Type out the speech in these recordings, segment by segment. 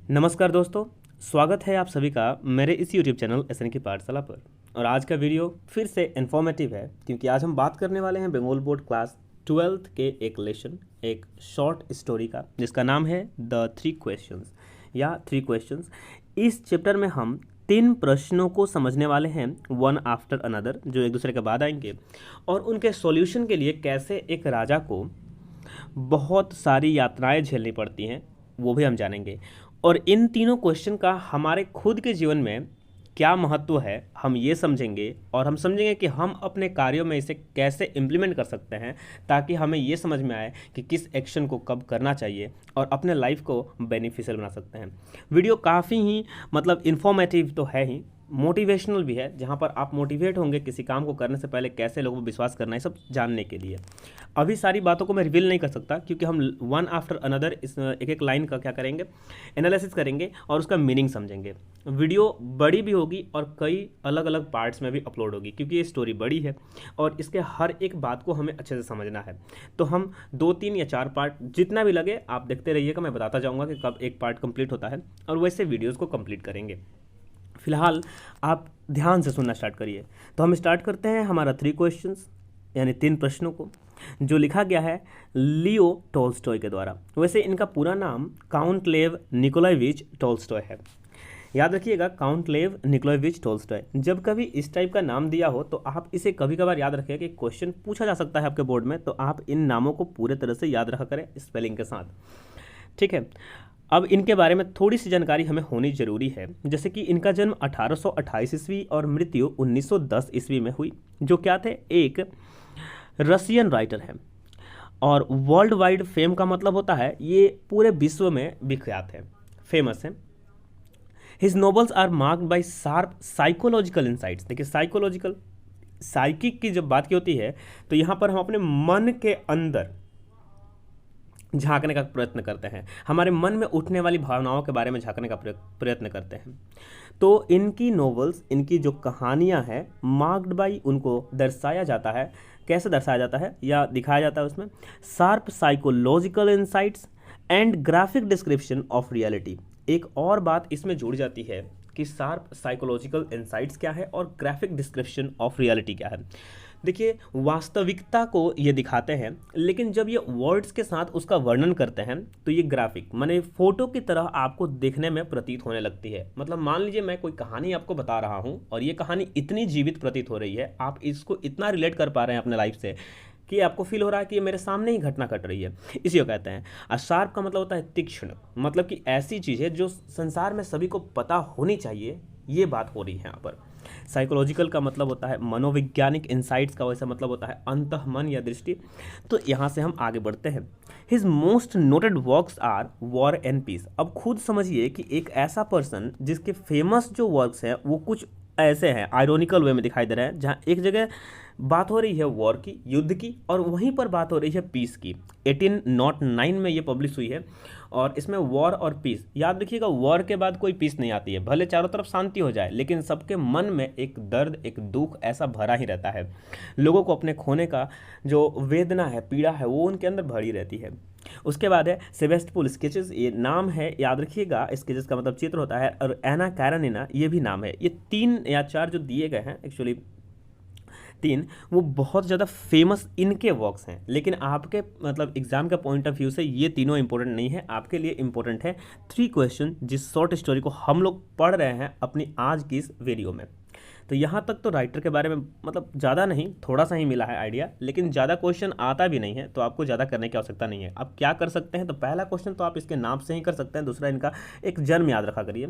नमस्कार दोस्तों, स्वागत है आप सभी का मेरे इस YouTube चैनल एसएन की पाठशाला पर। और आज का वीडियो फिर से इन्फॉर्मेटिव है क्योंकि आज हम बात करने वाले हैं बंगाल बोर्ड क्लास 12th के एक लेसन, एक शॉर्ट स्टोरी का, जिसका नाम है द थ्री क्वेश्चंस या थ्री क्वेश्चंस। इस चैप्टर में हम 3 प्रश्नों को समझने वाले हैं, वन आफ्टर अनदर, जो एक दूसरे के बाद आएंगे, और उनके सॉल्यूशन के लिए कैसे एक राजा को बहुत सारी यातनाएं झेलनी पड़ती हैं वो भी हम जानेंगे। और इन तीनों क्वेश्चन का हमारे खुद के जीवन में क्या महत्व है हम ये समझेंगे, और हम समझेंगे कि हम अपने कार्यों में इसे कैसे इम्प्लीमेंट कर सकते हैं ताकि हमें ये समझ में आए कि किस एक्शन को कब करना चाहिए और अपने लाइफ को बेनिफिशियल बना सकते हैं। वीडियो काफ़ी ही इन्फॉर्मेटिव तो है ही, मोटिवेशनल भी है, जहाँ पर आप मोटिवेट होंगे किसी काम को करने से पहले कैसे लोगों पर विश्वास करना है, सब जानने के लिए। अभी सारी बातों को मैं रिवील नहीं कर सकता क्योंकि हम वन आफ्टर अनदर इस एक एक लाइन का क्या करेंगे, एनालिसिस करेंगे और उसका मीनिंग समझेंगे। वीडियो बड़ी भी होगी और कई अलग अलग पार्ट्स में भी अपलोड होगी क्योंकि ये स्टोरी बड़ी है और इसके हर एक बात को हमें अच्छे से समझना है। तो हम 2, 3 या 4 पार्ट जितना भी लगे आप देखते रहिएगा, मैं बताता जाऊँगा कि कब एक पार्ट कंप्लीट होता है और वैसे वीडियोज़ को कंप्लीट करेंगे। फिलहाल आप ध्यान से सुनना स्टार्ट करिए। तो हम स्टार्ट करते हैं हमारा 3 क्वेश्चंस यानी 3 प्रश्नों को, जो लिखा गया है लियो टॉल्स्टॉय के द्वारा। वैसे इनका पूरा नाम काउंट लेव निकोलाइविच टॉल्स्टॉय है। याद रखिएगा, काउंट लेव निकोलाइविच टॉल्स्टॉय। जब कभी इस टाइप का नाम दिया हो तो आप इसे कभी कभार याद रखिएगा कि क्वेश्चन पूछा जा सकता है आपके बोर्ड में, तो आप इन नामों को पूरे तरह से याद रखा करें स्पेलिंग के साथ, ठीक है। अब इनके बारे में थोड़ी सी जानकारी हमें होनी जरूरी है, जैसे कि इनका जन्म 1828 ईस्वी और मृत्यु 1910 ईस्वी में हुई। जो क्या थे, एक रशियन राइटर है और वर्ल्ड वाइड फेम का मतलब होता है ये पूरे विश्व में विख्यात है, फेमस है। His novels are marked by sharp psychological insights. देखिए, साइकोलॉजिकल, साइकिक की जब बात की होती है तो यहाँ पर हम अपने मन के अंदर झांकने का प्रयत्न करते हैं, हमारे मन में उठने वाली भावनाओं के बारे में झांकने का प्रयत्न करते हैं। तो इनकी नॉवेल्स, इनकी जो कहानियां हैं, मार्क्ड बाई, उनको दर्शाया जाता है, कैसे दर्शाया जाता है या दिखाया जाता है उसमें, sharp psychological insights and graphic description of reality. एक और बात इसमें जुड़ जाती है कि शार्प साइकोलॉजिकल इंसाइट्स क्या है और ग्राफिक डिस्क्रिप्शन ऑफ रियलिटी क्या है। देखिए, वास्तविकता को ये दिखाते हैं, लेकिन जब ये वर्ड्स के साथ उसका वर्णन करते हैं तो ये ग्राफिक माने फोटो की तरह आपको देखने में प्रतीत होने लगती है। मतलब मान लीजिए मैं कोई कहानी आपको बता रहा हूँ और ये कहानी इतनी जीवित प्रतीत हो रही है, आप इसको इतना रिलेट कर पा रहे हैं अपने लाइफ से कि आपको फील हो रहा है कि ये मेरे सामने ही घटना घट रही है। इसी को कहते हैं। और शार्प का मतलब होता है तीक्ष्ण, मतलब कि ऐसी चीज़ है जो संसार में सभी को पता होनी चाहिए, ये बात हो रही है यहाँ पर। साइकोलॉजिकल का मतलब होता है मनोवैज्ञानिक, इंसाइट्स का वैसा मतलब होता है अंतः मन या दृष्टि। तो यहाँ से हम आगे बढ़ते हैं। His most noted works are War and Peace. अब खुद समझिए कि एक ऐसा पर्सन जिसके फेमस जो वर्क्स हैं वो कुछ ऐसे हैं, आयरोनिकल वे में दिखाई दे रहे हैं, जहाँ एक जगह बात हो रही है वॉर की, युद्ध की, और वहीं पर बात हो रही है पीस की। 1809 में ये पब्लिश हुई है और इसमें वॉर और पीस, याद रखिएगा, वॉर के बाद कोई पीस नहीं आती है, भले चारों तरफ शांति हो जाए लेकिन सबके मन में एक दर्द, एक दुख ऐसा भरा ही रहता है। लोगों को अपने खोने का जो वेदना है, पीड़ा है, वो उनके अंदर भरी रहती है। उसके बाद है सेबेस्टोपोल स्केचेस, ये नाम है, याद रखिएगा, स्केचेस का मतलब चित्र होता है, और एना कैरेनिना ये भी नाम है। ये 3 या 4 जो दिए गए हैं, एक्चुअली 3, वो बहुत ज़्यादा फेमस इनके वर्क्स हैं, लेकिन आपके एग्जाम का पॉइंट ऑफ व्यू से ये तीनों इंपॉर्टेंट नहीं है। आपके लिए इंपॉर्टेंट है 3 क्वेश्चन जिस शॉर्ट स्टोरी को हम लोग पढ़ रहे हैं अपनी आज की इस वीडियो में। तो यहाँ तक तो राइटर के बारे में ज़्यादा नहीं, थोड़ा सा ही मिला है आइडिया, लेकिन ज़्यादा क्वेश्चन आता भी नहीं है, तो आपको ज़्यादा करने की आवश्यकता नहीं है। आप क्या कर सकते हैं, तो पहला क्वेश्चन तो आप इसके नाम से ही कर सकते हैं। दूसरा, इनका एक जन्म याद रखा करिए।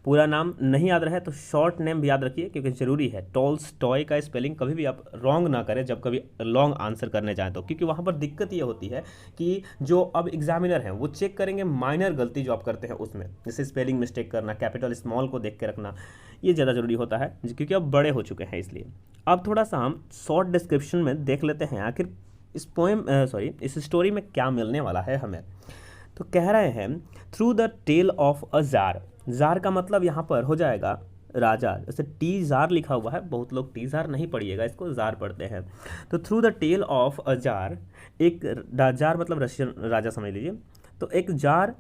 पूरा नाम नहीं याद रहे तो शॉर्ट नेम भी याद रखिए क्योंकि ज़रूरी है। टॉल्स्टॉय का स्पेलिंग कभी भी आप रॉन्ग ना करें जब कभी लॉन्ग आंसर करने जाएँ तो, क्योंकि वहाँ पर दिक्कत ये होती है कि जो अब एग्जामिनर हैं वो चेक करेंगे माइनर गलती जो आप करते हैं उसमें, जैसे स्पेलिंग मिस्टेक करना, कैपिटल स्मॉल को देख के रखना, ये ज़्यादा ज़रूरी होता है क्योंकि अब बड़े हो चुके हैं इसलिए। अब थोड़ा सा हम शॉर्ट डिस्क्रिप्शन में देख लेते हैं आखिर इस स्टोरी में क्या मिलने वाला है हमें। तो कह रहे हैं through the tale of a tsar. Tsar का मतलब यहाँ पर हो जाएगा राजा, जैसे टी जार लिखा हुआ है, बहुत लोग टी जार नहीं पढ़िएगा, इसको जार पढ़ते हैं। तो through the tale of a tsar, एक जार मतलब रशियन राजा समझ लीजिए। तो एक जार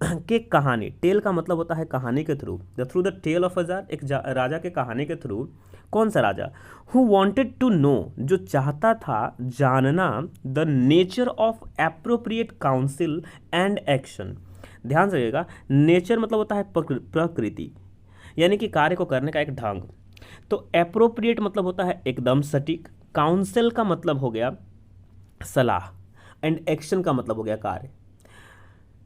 कि कहानी, टेल का मतलब होता है कहानी के through, the through the tale of Azar, एक राजा के कहानी के थ्रू। कौन सा राजा? हु वॉन्टेड टू नो, जो चाहता था जानना, the nature of appropriate council and action. ध्यान से रखिएगा, नेचर मतलब होता है प्रकृति, यानी कि कार्य को करने का एक ढंग। तो एप्रोप्रिएट मतलब होता है एकदम सटीक, काउंसिल का मतलब हो गया सलाह, एंड एक्शन का मतलब हो गया कार्य।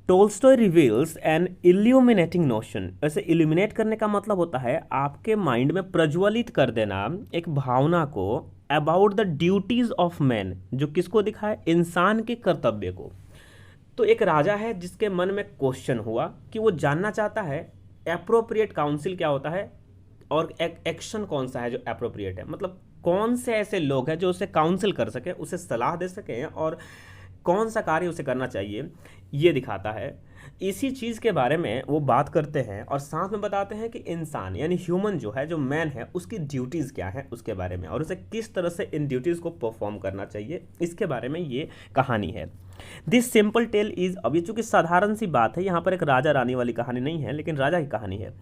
Tolstoy reveals an illuminating notion. वैसे इल्यूमिनेट करने का मतलब होता है आपके माइंड में प्रज्वलित कर देना एक भावना को, about the duties of man, जो किसको दिखाए? इंसान के कर्तव्य को। तो एक राजा है जिसके मन में क्वेश्चन हुआ कि वो जानना चाहता है एप्रोप्रिएट काउंसिल क्या होता है और एक्शन कौन सा है जो एप्रोप्रिएट है, मतलब कौन से ऐसे लोग हैं जो उसे काउंसिल कर सके, उसे सलाह दे सकें और कौन सा कार्य उसे करना चाहिए, ये दिखाता है। इसी चीज़ के बारे में वो बात करते हैं और साथ में बताते हैं कि इंसान यानी ह्यूमन जो है, जो मैन है, उसकी ड्यूटीज़ क्या है उसके बारे में, और उसे किस तरह से इन ड्यूटीज़ को परफॉर्म करना चाहिए, इसके बारे में ये कहानी है। दिस सिंपल टेल इज़, अब ये चूँकि साधारण सी बात है, यहाँ पर एक राजा रानी वाली कहानी नहीं है, लेकिन राजा की कहानी है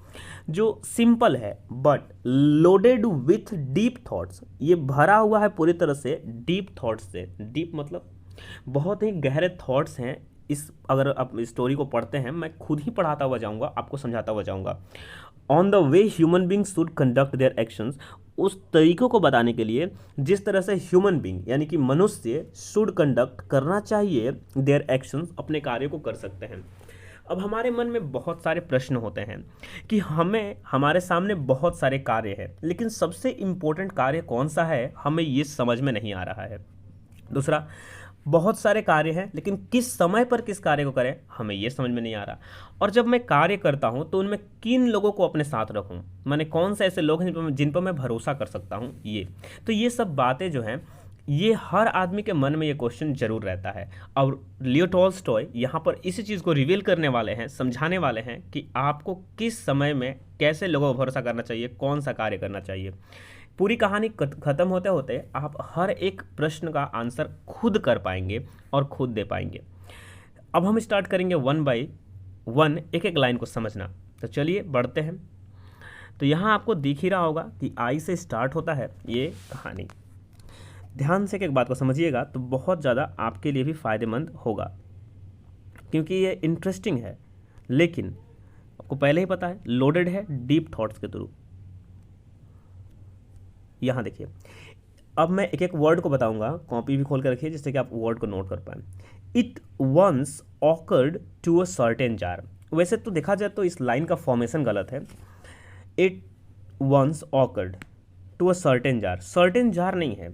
जो सिंपल है but loaded with deep thoughts. ये भरा हुआ है पूरी तरह से डीप थॉट्स से। डीप मतलब बहुत ही गहरे थॉट्स हैं इस, अगर आप स्टोरी को पढ़ते हैं, मैं खुद ही पढ़ाता हुआ जाऊंगा, आपको समझाता हुआ जाऊंगा। On the way human being should conduct their actions, उस तरीकों को बताने के लिए जिस तरह से ह्यूमन बींग यानी कि मनुष्य शुड कंडक्ट करना चाहिए देयर एक्शंस, अपने कार्य को कर सकते हैं। अब हमारे मन में बहुत सारे प्रश्न होते हैं कि हमारे सामने बहुत सारे कार्य हैं, लेकिन सबसे इम्पोर्टेंट कार्य कौन सा है हमें ये समझ में नहीं आ रहा है। दूसरा, बहुत सारे कार्य हैं लेकिन किस समय पर किस कार्य को करें हमें ये समझ में नहीं आ रहा। और जब मैं कार्य करता हूँ तो उनमें किन लोगों को अपने साथ रखूँ, मैंने कौन से ऐसे लोग हैं जिन पर मैं भरोसा कर सकता हूँ। ये सब बातें जो हैं, ये हर आदमी के मन में ये क्वेश्चन जरूर रहता है। और लियो टॉल्स्टॉय यहाँ पर इसी चीज़ को रिवील करने वाले हैं, समझाने वाले हैं कि आपको किस समय में कैसे लोगों को भरोसा करना चाहिए, कौन सा कार्य करना चाहिए। पूरी कहानी खत्म होते होते आप हर एक प्रश्न का आंसर खुद कर पाएंगे और खुद दे पाएंगे। अब हम स्टार्ट करेंगे 1 बाय 1 एक एक लाइन को समझना। तो चलिए बढ़ते हैं। तो यहाँ आपको दिख ही रहा होगा कि आई से स्टार्ट होता है ये कहानी। ध्यान से एक बात को समझिएगा तो बहुत ज़्यादा आपके लिए भी फ़ायदेमंद होगा, क्योंकि ये इंटरेस्टिंग है, लेकिन आपको पहले ही पता है लोडेड है डीप थॉट्स के थ्रू। यहाँ देखिए, अब मैं एक एक वर्ड को बताऊंगा, कॉपी भी खोल कर रखिए जिससे कि आप वर्ड को नोट कर पाएं। It once occurred to a certain tsar. वैसे तो देखा जाए तो इस लाइन का फॉर्मेशन गलत है। It once occurred to a certain tsar, certain tsar नहीं है।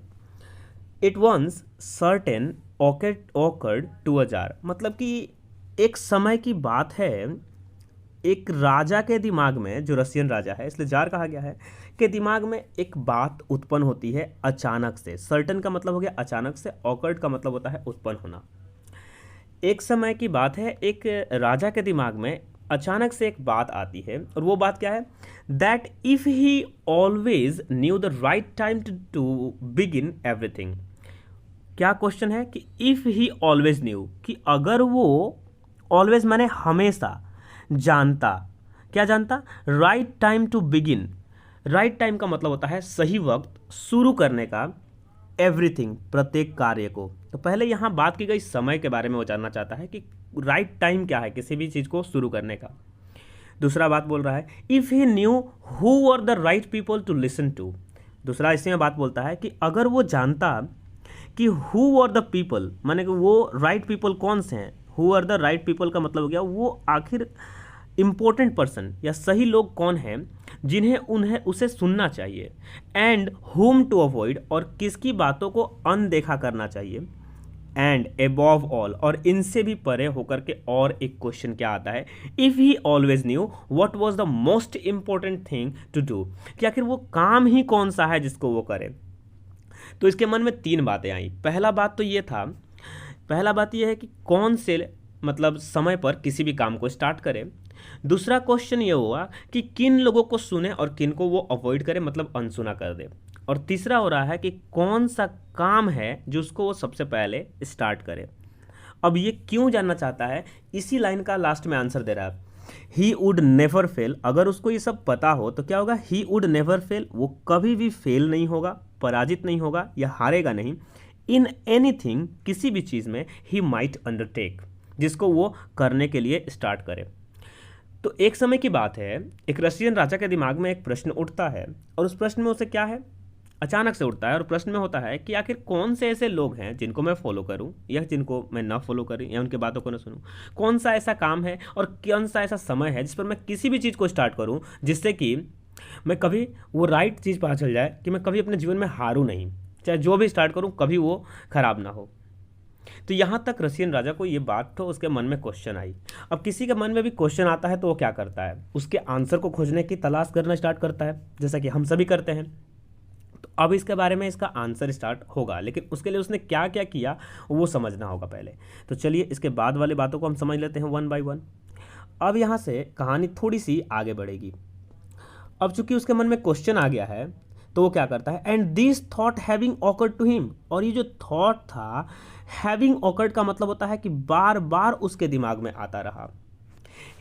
It once certain occurred to a tsar, मतलब कि एक समय की बात है, एक राजा के दिमाग में, जो रशियन राजा है इसलिए जार कहा गया है, के दिमाग में एक बात उत्पन्न होती है अचानक से। सर्टन का मतलब हो गया अचानक से, ऑकर्ड का मतलब होता है उत्पन्न होना। एक समय की बात है, एक राजा के दिमाग में अचानक से एक बात आती है, और वो बात क्या है? That if he always knew the right time to begin everything. क्या क्वेश्चन है कि इफ ही ऑलवेज न्यू, कि अगर वो ऑलवेज माने हमेशा जानता, क्या जानता? Right time to begin. Right time का मतलब होता है सही वक्त शुरू करने का, एवरीथिंग प्रत्येक कार्य को। तो पहले यहाँ बात की गई समय के बारे में वो जानना चाहता है कि राइट टाइम क्या है किसी भी चीज़ को शुरू करने का। दूसरा बात बोल रहा है if he knew who were the right people to listen to. दूसरा इसी में बात बोलता है कि अगर वो जानता कि हु वर द पीपल, माने कि वो राइट पीपल कौन से हैं। Who are the right people का मतलब हो गया वो आखिर इम्पोर्टेंट पर्सन या सही लोग कौन हैं जिन्हें उसे सुनना चाहिए, एंड होम टू अवॉइड, और किसकी बातों को अनदेखा करना चाहिए, एंड अबव ऑल, और इनसे भी परे होकर के और एक क्वेश्चन क्या आता है, if he always knew what was the most important thing to do, कि आखिर वो काम ही कौन सा है जिसको वो करे। तो इसके मन में 3 बातें आई। पहला बात ये है कि कौन से मतलब समय पर किसी भी काम को स्टार्ट करे। दूसरा क्वेश्चन ये हुआ कि किन लोगों को सुने और किन को वो अवॉइड करे, मतलब अनसुना कर दे। और तीसरा हो रहा है कि कौन सा काम है जो उसको वो सबसे पहले स्टार्ट करे। अब ये क्यों जानना चाहता है, इसी लाइन का लास्ट में आंसर दे रहा है, ही वुड नेवर फेल। अगर उसको ये सब पता हो तो क्या होगा, ही वुड नेवर फेल, वो कभी भी फेल नहीं होगा, पराजित नहीं होगा या हारेगा नहीं। इन एनीथिंग, किसी भी चीज़ में, ही माइट अंडरटेक, जिसको वो करने के लिए स्टार्ट करे। तो एक समय की बात है, एक रशियन राजा के दिमाग में एक प्रश्न उठता है, और उस प्रश्न में उसे क्या है, अचानक से उठता है, और प्रश्न में होता है कि आखिर कौन से ऐसे लोग हैं जिनको मैं फॉलो करूं या जिनको मैं ना फॉलो करूं या उनकी बातों को ना सुनूं। कौन सा ऐसा काम है और कौन सा ऐसा समय है जिस पर मैं किसी भी चीज़ को स्टार्ट करूं जिससे कि मैं कभी वो राइट चीज़ पता चल जाए कि मैं कभी अपने जीवन में हारूं नहीं, चाहे जो भी स्टार्ट करूं कभी वो खराब ना हो। तो यहाँ तक रशियन राजा को ये बात तो उसके मन में क्वेश्चन आई। अब किसी के मन में भी क्वेश्चन आता है तो वो क्या करता है, उसके आंसर को खोजने की तलाश करना स्टार्ट करता है, जैसा कि हम सभी करते हैं। तो अब इसके बारे में इसका आंसर स्टार्ट होगा, लेकिन उसके लिए उसने क्या क्या किया वो समझना होगा पहले। तो चलिए इसके बाद वाली बातों को हम समझ लेते हैं वन बाय वन। अब यहाँ से कहानी थोड़ी सी आगे बढ़ेगी। अब चूंकि उसके मन में क्वेश्चन आ गया है तो वो क्या करता है, and this thought having occurred to him, और ये जो थॉट था, हैविंग ऑकर्ड का मतलब होता है कि बार बार उसके दिमाग में आता रहा।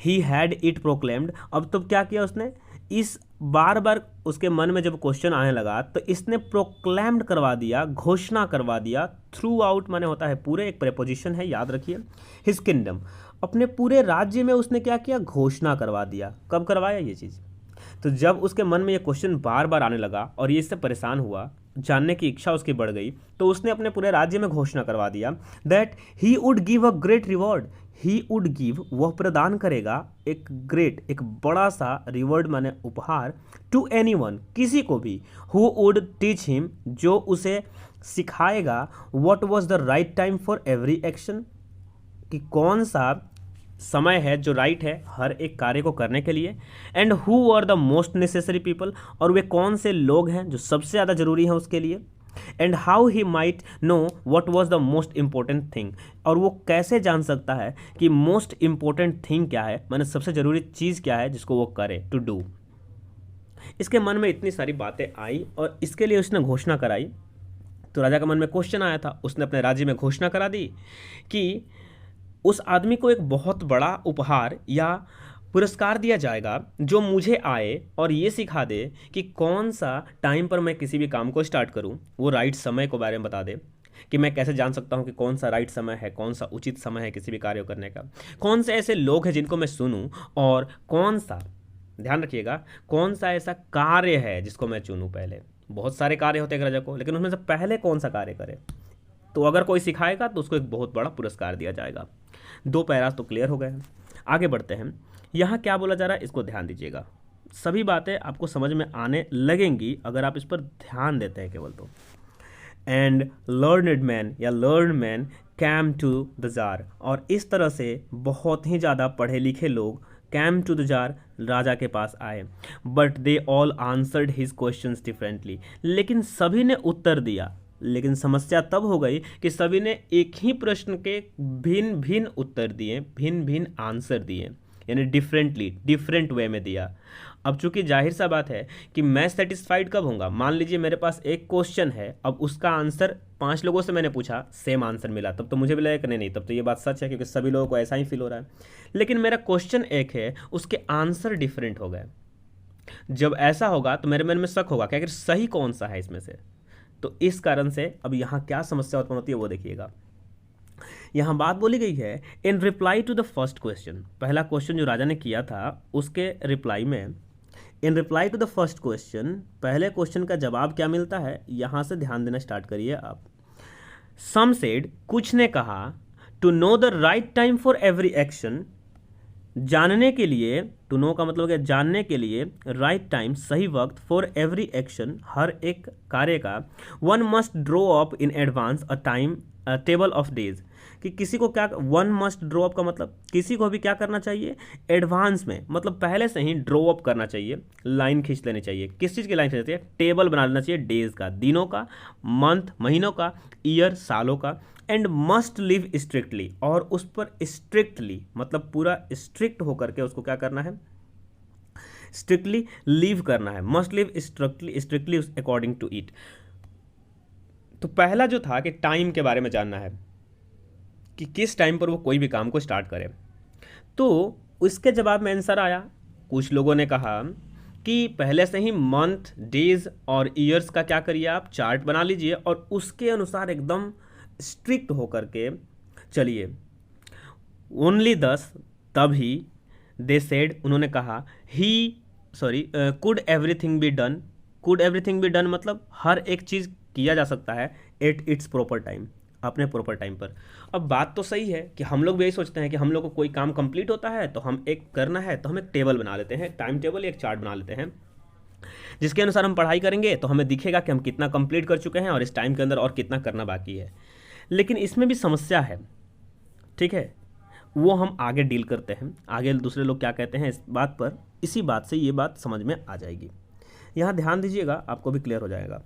ही हैड इट प्रोक्लेम्ड, अब तो क्या किया उसने, इस बार बार उसके मन में जब क्वेश्चन आने लगा तो इसने प्रोक्लेम्ड करवा दिया, घोषणा करवा दिया। थ्रू आउट माने होता है पूरे, एक प्रेपोजिशन है याद रखिए। हिज किंगडम, अपने पूरे राज्य में उसने क्या किया, घोषणा करवा दिया। कब करवाया ये चीज़, तो जब उसके मन में ये क्वेश्चन बार बार आने लगा और ये इससे परेशान हुआ, जानने की इच्छा उसकी बढ़ गई, तो उसने अपने पूरे राज्य में घोषणा करवा दिया that he would give a great reward, he would give, वह प्रदान करेगा, एक ग्रेट, एक बड़ा सा रिवॉर्ड माने उपहार, टू एनीवन, किसी को भी, हु वुड टीच हिम, जो उसे सिखाएगा, what was the right time for every action, कि कौन सा समय है जो राइट है हर एक कार्य को करने के लिए, and who are the most necessary people, और वे कौन से लोग हैं जो सबसे ज़्यादा जरूरी हैं उसके लिए, and how he might know what was the most important thing, और वो कैसे जान सकता है कि मोस्ट इंपॉर्टेंट थिंग क्या है, माने सबसे ज़रूरी चीज़ क्या है जिसको वो करे, टू डू। इसके मन में इतनी सारी बातें आई और इसके लिए उसने घोषणा कराई। तो राजा के मन में क्वेश्चन आया था, उसने अपने राज्य में घोषणा करा दी कि उस आदमी को एक बहुत बड़ा उपहार या पुरस्कार दिया जाएगा जो मुझे आए और ये सिखा दे कि कौन सा टाइम पर मैं किसी भी काम को स्टार्ट करूं, वो राइट समय को बारे में बता दे कि मैं कैसे जान सकता हूं कि कौन सा राइट समय है, कौन सा उचित समय है किसी भी कार्य करने का, कौन से ऐसे लोग हैं जिनको मैं सुनूं, और कौन सा, ध्यान रखिएगा, कौन सा ऐसा कार्य है जिसको मैं चुनूं। पहले बहुत सारे कार्य होते हैं राजा को, लेकिन उसमें से पहले कौन सा कार्य करे, तो अगर कोई सिखाएगा तो उसको एक बहुत बड़ा पुरस्कार दिया जाएगा। दो पैरास तो क्लियर हो गए हैं, आगे बढ़ते हैं। यहाँ क्या बोला जा रहा है इसको ध्यान दीजिएगा, सभी बातें आपको समझ में आने लगेंगी अगर आप इस पर ध्यान देते हैं केवल तो। एंड लर्नड मैन या learn man came to the tsar, और इस तरह से बहुत ही ज़्यादा पढ़े लिखे लोग कैम टू द जार, राजा के पास आए। But they all answered his questions differently, लेकिन सभी ने उत्तर दिया, लेकिन समस्या तब हो गई कि सभी ने एक ही प्रश्न के भिन्न भिन्न उत्तर दिए, भिन्न भिन्न आंसर दिए, यानी डिफरेंटली, डिफरेंट वे में दिया। अब चूंकि जाहिर सा बात है कि मैं सेटिस्फाइड कब होऊंगा, मान लीजिए मेरे पास एक क्वेश्चन है, अब उसका आंसर 5 लोगों से मैंने पूछा, सेम आंसर मिला, तब तो मुझे भी लगेगा नहीं, तब तो ये बात सच है क्योंकि सभी लोगों को ऐसा ही फील हो रहा है। लेकिन मेरा क्वेश्चन एक है, उसके आंसर डिफरेंट हो गए। जब ऐसा होगा तो मेरे मन में शक होगा कि आखिर सही कौन सा है इसमें से। तो इस कारण से अब यहाँ क्या समस्या उत्पन्न होती है वो देखिएगा। यहाँ बात बोली गई है, in reply to the first question, पहला क्वेश्चन जो राजा ने किया था उसके रिप्लाई में, in reply to the first question, पहले क्वेश्चन का जवाब क्या मिलता है, यहाँ से ध्यान देना स्टार्ट करिए आप। सम सेड, कुछ ने कहा, to know the right time for every action, जानने के लिए, टू नो का मतलब है जानने के लिए, राइट टाइम सही वक्त, फॉर एवरी एक्शन हर एक कार्य का, one must draw up in advance a time table of days, कि किसी को क्या, वन मस्ट ड्रॉ अप का मतलब किसी को भी क्या करना चाहिए, एडवांस में, मतलब पहले से ही ड्रॉ अप करना चाहिए, लाइन खींच लेनी चाहिए। किस चीज़ की लाइन खींचनी चाहिए, टेबल बना लेना चाहिए, डेज का, दिनों का, मंथ महीनों का, ईयर सालों का, एंड मस्ट लिव स्ट्रिक्टली, और उस पर स्ट्रिक्टली मतलब पूरा स्ट्रिक्ट होकर के उसको क्या करना है, स्ट्रिक्टली लिव करना है, must live strictly according to it. तो पहला जो था कि टाइम के बारे में जानना है कि किस टाइम पर वो कोई भी काम को स्टार्ट करे। तो उसके जवाब में आंसर आया, कुछ लोगों ने कहा कि पहले से ही मंथ, डेज और ईयर्स का क्या करिए, आप चार्ट बना लीजिए और उसके अनुसार एकदम स्ट्रिक्ट होकर के चलिए। ओनली 10 तभी दे सेड, उन्होंने कहा could everything be done. Could everything be done मतलब हर एक चीज़ किया जा सकता है एट इट्स प्रॉपर टाइम, अपने प्रॉपर टाइम पर। अब बात तो सही है कि हम लोग भी यही सोचते हैं कि हम लोग को कोई काम कंप्लीट होता है तो हम एक करना है तो हम एक टेबल बना लेते हैं, टाइम टेबल, एक चार्ट बना लेते हैं जिसके अनुसार हम पढ़ाई करेंगे तो हमें दिखेगा कि हम कितना कंप्लीट कर चुके हैं और इस टाइम के अंदर और कितना करना बाकी है। लेकिन इसमें भी समस्या है, ठीक है, वो हम आगे डील करते हैं। आगे दूसरे लोग क्या कहते हैं इस बात पर, इसी बात से ये बात समझ में आ जाएगी। यहाँ ध्यान दीजिएगा, आपको भी क्लियर हो जाएगा।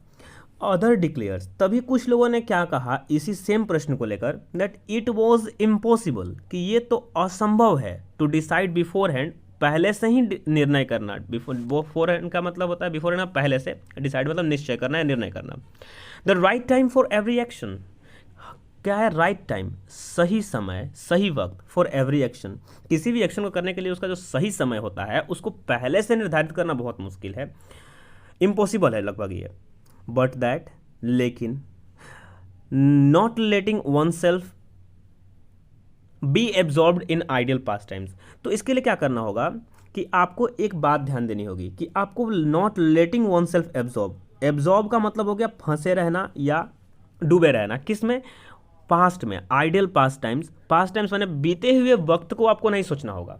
अदर डिक्लेयर्स, तभी कुछ लोगों ने क्या कहा इसी सेम प्रश्न को लेकर, दैट इट वॉज इम्पॉसिबल, कि ये तो असंभव है, टू डिसाइड बिफोर हैंड, पहले से ही निर्णय करना। बिफोर हैंड का मतलब होता है, बिफोर हैंड पहले से, डिसाइड मतलब निश्चय करना है, निर्णय करना। The right time for every action, क्या है राइट टाइम, सही समय, सही वक्त, फॉर एवरी एक्शन, किसी भी एक्शन को करने के लिए उसका जो सही समय होता है उसको पहले से निर्धारित करना बहुत मुश्किल है, इम्पॉसिबल है लगभग ये। बट दैट, लेकिन, not letting oneself be absorbed in ideal pastimes, तो इसके लिए क्या करना होगा कि आपको एक बात ध्यान देनी होगी कि आपको not letting one self absorb, absorb का मतलब हो गया फंसे रहना या डूबे रहना, किस में, पास्ट में, ideal past times. Past times मैंने बीते हुए वक्त को आपको नहीं सोचना होगा।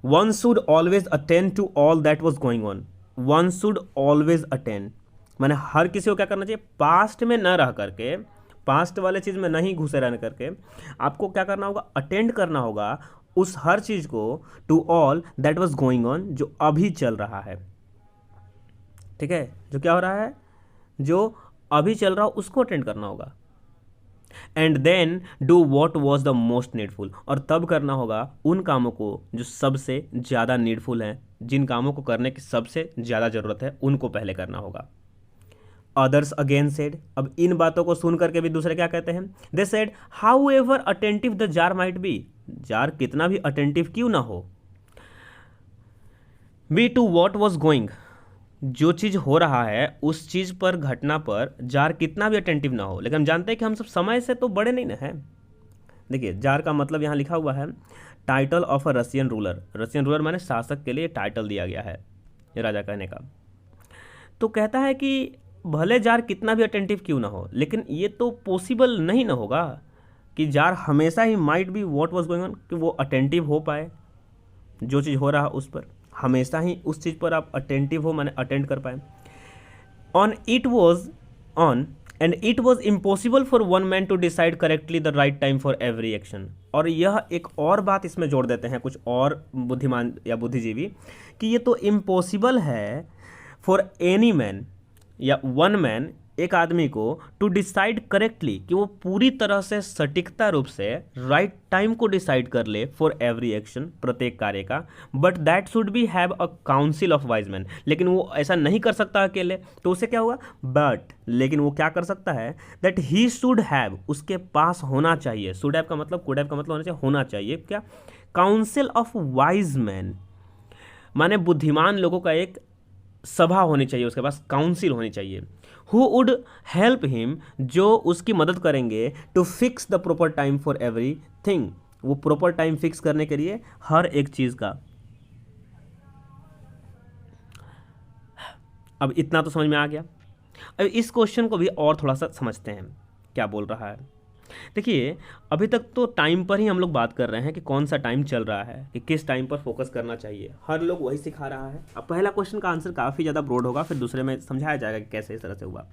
One should always attend to all that was going on, one should always attend मैंने हर किसी को क्या करना चाहिए, पास्ट में न रह करके, पास्ट वाले चीज़ में नहीं घुसे रहने करके आपको क्या करना होगा, अटेंड करना होगा उस हर चीज़ को, to all that was going on, जो अभी चल रहा है, ठीक है, जो क्या हो रहा है, जो अभी चल रहा हो उसको अटेंड करना होगा। And then do what was the most needful, और तब करना होगा उन कामों को जो सबसे ज़्यादा नीडफुल हैं, जिन कामों को करने की सबसे ज़्यादा ज़रूरत है उनको पहले करना होगा। अदर्स अगेन सेड, अब इन बातों को सुन करके भी दूसरे क्या कहते हैं, they said however attentive the tsar might be, tsar कितना भी अटेंटिव क्यों ना हो, be to what was going, जो चीज़ हो रहा है उस चीज़ पर, घटना पर जार कितना भी अटेंटिव ना हो। लेकिन हम जानते हैं कि हम सब समय से तो बड़े नहीं ना हैं। देखिए जार का मतलब यहाँ लिखा हुआ है title of a Russian ruler, Russian ruler माने शासक के लिए टाइटल दिया गया है ये राजा कहने का। तो कहता है कि भले जार कितना भी अटेंटिव क्यों ना हो, लेकिन ये तो पॉसिबल नहीं ना होगा कि जार हमेशा he might be what was going on, कि वो अटेंटिव हो पाए जो चीज़ हो रहा उस पर, हमेशा ही उस चीज़ पर आप अटेंटिव हो माने अटेंड कर पाए। On it was on and it was impossible for one man to decide correctly the right time for every action. और यह एक और बात इसमें जोड़ देते हैं कुछ और बुद्धिमान या बुद्धिजीवी, कि ये तो इम्पॉसिबल है फॉर एनी मैन या वन मैन, एक आदमी को, टू डिसाइड करेक्टली, कि वो पूरी तरह से सटीकता रूप से राइट टाइम को डिसाइड कर ले फॉर एवरी एक्शन, प्रत्येक कार्य का। But that should be have a council of wise man, लेकिन वो ऐसा नहीं कर सकता अकेले, तो उसे क्या होगा, बट लेकिन वो क्या कर सकता है, दैट ही शुड हैव, उसके पास होना चाहिए, शुड हैव का मतलब, कुड हैव का मतलब होना चाहिए क्या, काउंसिल ऑफ वाइज मैन, माने बुद्धिमान लोगों का एक सभा होनी चाहिए, उसके पास काउंसिल होनी चाहिए, हु वुड हेल्प हिम, जो उसकी मदद करेंगे, to fix the proper time for every thing, वो प्रॉपर टाइम फिक्स करने के लिए हर एक चीज़ का। अब इतना तो समझ में आ गया। अब इस क्वेश्चन को भी और थोड़ा सा समझते हैं क्या बोल रहा है। देखिए अभी तक तो टाइम पर ही हम लोग बात कर रहे हैं कि कौन सा टाइम चल रहा है, कि किस टाइम पर फोकस करना चाहिए, हर लोग वही सिखा रहा है। अब पहला क्वेश्चन का आंसर काफ़ी ज़्यादा ब्रॉड होगा, फिर दूसरे में समझाया जाएगा कि कैसे इस तरह से हुआ।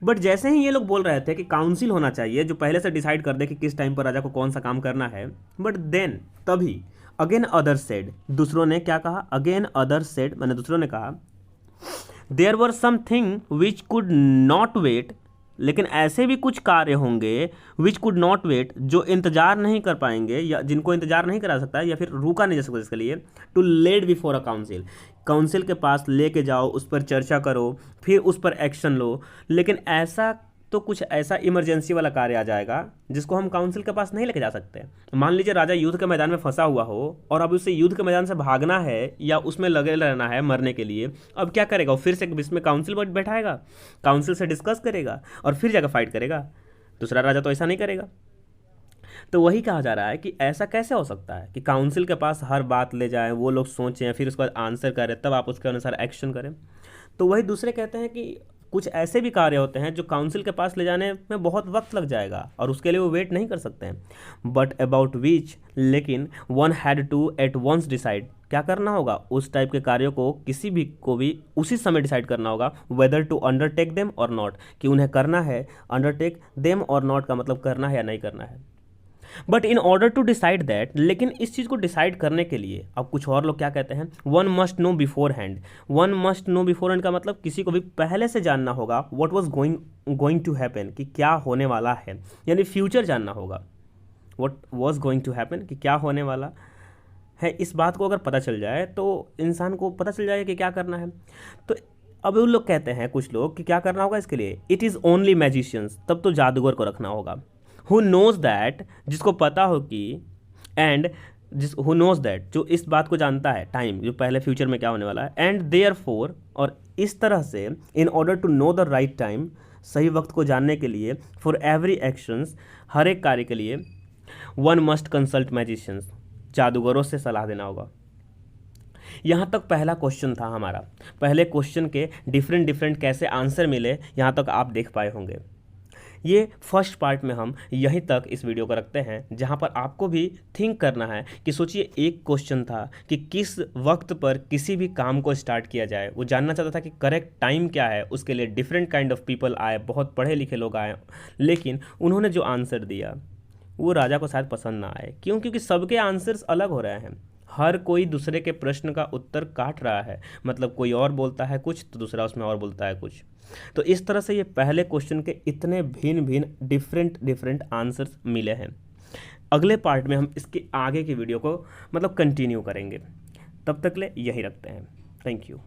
बट जैसे ही ये लोग बोल रहे थे कि काउंसिल होना चाहिए जो पहले से डिसाइड कर दे कि किस टाइम पर राजा को कौन सा काम करना है, बट देन तभी अगेन अदर सेड, दूसरों ने क्या कहा, अगेन अदर सेड मैंने दूसरों ने कहा, there were something which could not wait, लेकिन ऐसे भी कुछ कार्य होंगे विच कुड नॉट वेट, जो इंतजार नहीं कर पाएंगे या जिनको इंतजार नहीं करा सकता या फिर रुका नहीं जा सकता, इसके लिए to laid before a council, council के पास लेके जाओ, उस पर चर्चा करो, फिर उस पर एक्शन लो। लेकिन ऐसा तो कुछ ऐसा इमरजेंसी वाला कार्य आ जाएगा जिसको हम काउंसिल के पास नहीं लेके जा सकते। मान लीजिए राजा युद्ध के मैदान में फंसा हुआ हो और अब उसे युद्ध के मैदान से भागना है या उसमें लगे रहना है मरने के लिए, अब क्या करेगा? वो फिर से इसमें काउंसिल बैठाएगा, काउंसिल से डिस्कस करेगा और फिर जाकर फाइट करेगा। दूसरा राजा तो ऐसा नहीं करेगा। तो वही कहा जा रहा है कि ऐसा कैसे हो सकता है कि काउंसिल के पास हर बात ले जाएं, वो लोग सोचें, फिर उसके बाद आंसर करें, तब आप उसके अनुसार एक्शन करें। तो वही दूसरे कहते हैं कि कुछ ऐसे भी कार्य होते हैं जो काउंसिल के पास ले जाने में बहुत वक्त लग जाएगा और उसके लिए वो वेट नहीं कर सकते हैं। बट अबाउट विच, लेकिन one had to at once decide, क्या करना होगा? उस टाइप के कार्यों को किसी भी को भी उसी समय डिसाइड करना होगा, वेदर टू अंडरटेक देम और नॉट, कि उन्हें करना है। अंडरटेक देम और नॉट का मतलब करना है या नहीं करना है। But in order to decide that, लेकिन इस चीज़ को डिसाइड करने के लिए अब कुछ और लोग क्या कहते हैं, one must know beforehand. One must know beforehand का मतलब किसी को भी पहले से जानना होगा what was going to happen, कि क्या होने वाला है, यानी फ्यूचर जानना होगा। What was going to happen, कि क्या होने वाला है। इस बात को अगर पता चल जाए तो इंसान को पता चल जाएगा कि क्या करना है। तो अब उन लोग कहते हैं कुछ लोग कि क्या करना होगा इसके लिए, इट इज़ ओनली मैजिशियंस, तब तो जादूगर को रखना होगा। हु नोज दैट, जिसको पता हो कि, एंड हु नोज दैट, जो इस बात को जानता है, टाइम, जो पहले फ्यूचर में क्या होने वाला है, एंड देयर फोर, और इस तरह से, in order to know the right time, सही वक्त को जानने के लिए, फॉर एवरी एक्शंस, हर एक कार्य के लिए, वन मस्ट कंसल्ट मैजिशियंस, जादूगरों से सलाह देना होगा। यहाँ तक पहला क्वेश्चन था हमारा। पहले क्वेश्चन के डिफरेंट कैसे आंसर मिले, यहाँ तक आप देख पाए होंगे। ये फर्स्ट पार्ट में हम यहीं तक इस वीडियो को रखते हैं, जहाँ पर आपको भी थिंक करना है कि सोचिए एक क्वेश्चन था कि किस वक्त पर किसी भी काम को स्टार्ट किया जाए। वो जानना चाहता था कि करेक्ट टाइम क्या है। उसके लिए डिफरेंट काइंड ऑफ पीपल आए, बहुत पढ़े लिखे लोग आए, लेकिन उन्होंने जो आंसर दिया वो राजा को शायद पसंद ना आए। क्यों? क्योंकि सबके आंसर्स अलग हो रहे हैं। हर कोई दूसरे के प्रश्न का उत्तर काट रहा है, मतलब कोई और बोलता है कुछ तो दूसरा उसमें और बोलता है कुछ। तो इस तरह से ये पहले क्वेश्चन के इतने भिन्न डिफरेंट आंसर्स मिले हैं। अगले पार्ट में हम इसके आगे की वीडियो को मतलब कंटिन्यू करेंगे। तब तक ले यही रखते हैं। Thank you.